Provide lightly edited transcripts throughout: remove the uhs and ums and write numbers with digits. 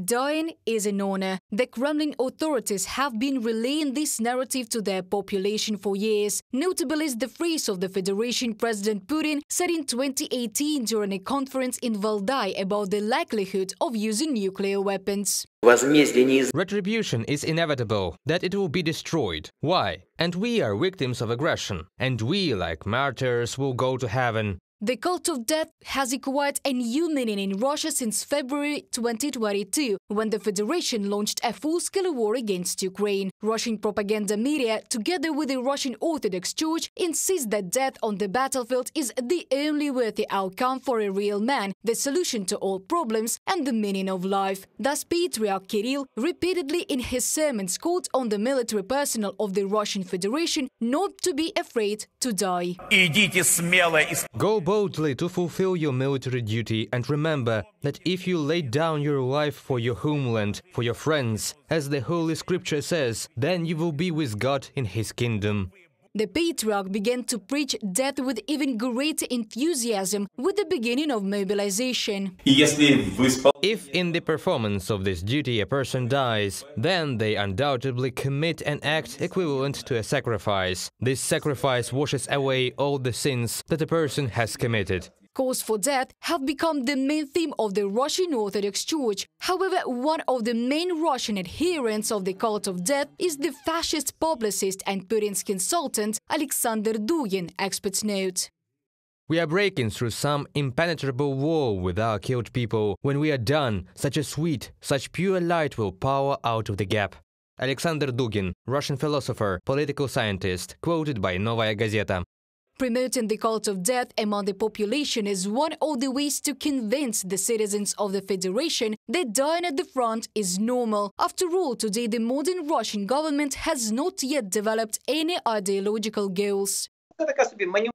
Dying is an honor. The Kremlin authorities have been relaying this narrative to their population for years. Notable is the phrase of the Federation President Putin said in 2018 during a conference in Valdai about the likelihood of using nuclear weapons. Retribution is inevitable, that it will be destroyed. Why? And we are victims of aggression. And we, like martyrs, will go to heaven. The cult of death has acquired a new meaning in Russia since February 2022, when the Federation launched a full-scale war against Ukraine. Russian propaganda media, together with the Russian Orthodox Church, insist that death on the battlefield is the only worthy outcome for a real man, the solution to all problems and the meaning of life. Thus, Patriarch Kirill repeatedly in his sermons called on the military personnel of the Russian Federation not to be afraid to die. Go boldly to fulfill your military duty, and remember that if you lay down your life for your homeland, for your friends, as the Holy Scripture says, then you will be with God in His kingdom. The Patriarch began to preach death with even greater enthusiasm with the beginning of mobilization. If in the performance of this duty a person dies, then they undoubtedly commit an act equivalent to a sacrifice. This sacrifice washes away all the sins that a person has committed. Calls for death have become the main theme of the Russian Orthodox Church. However, one of the main Russian adherents of the cult of death is the fascist publicist and Putin's consultant Alexander Dugin, experts note. We are breaking through some impenetrable wall with our killed people. When we are done, such a sweet, such pure light will pour out of the gap. Alexander Dugin, Russian philosopher, political scientist, quoted by Novaya Gazeta. Promoting the cult of death among the population is one of the ways to convince the citizens of the Federation that dying at the front is normal. After all, today the modern Russian government has not yet developed any ideological goals.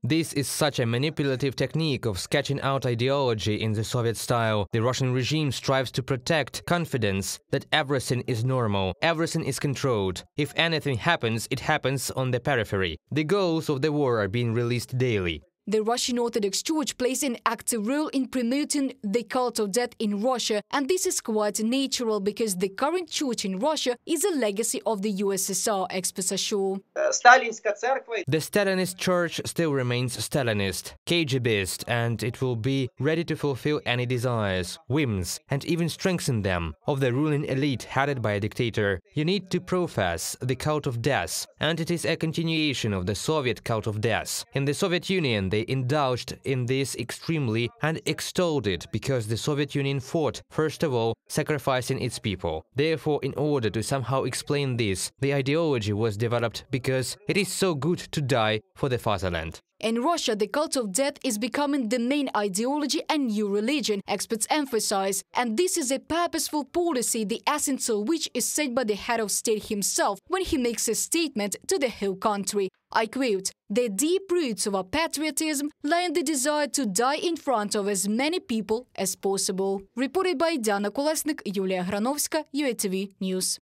This is such a manipulative technique of sketching out ideology in the Soviet style. The Russian regime strives to protect confidence that everything is normal, everything is controlled. If anything happens, it happens on the periphery. The goals of the war are being released daily. The Russian Orthodox Church plays an active role in promoting the cult of death in Russia, and this is quite natural because the current church in Russia is a legacy of the USSR, experts assure. The Stalinist church still remains Stalinist, KGBist, and it will be ready to fulfill any desires, whims, and even strengthen them, of the ruling elite headed by a dictator. You need to profess the cult of death, and it is a continuation of the Soviet cult of death. In the Soviet Union, they indulged in this extremely and extolled it because the Soviet Union fought, first of all, sacrificing its people. Therefore, in order to somehow explain this, the ideology was developed because it is so good to die for the fatherland. In Russia, the cult of death is becoming the main ideology and new religion, experts emphasize. And this is a purposeful policy, the essence of which is said by the head of state himself when he makes a statement to the whole country. I quote, "The deep roots of our patriotism lie in the desire to die in front of as many people as possible." Reported by Diana Kolesnik, Yulia Granovska, UATV News.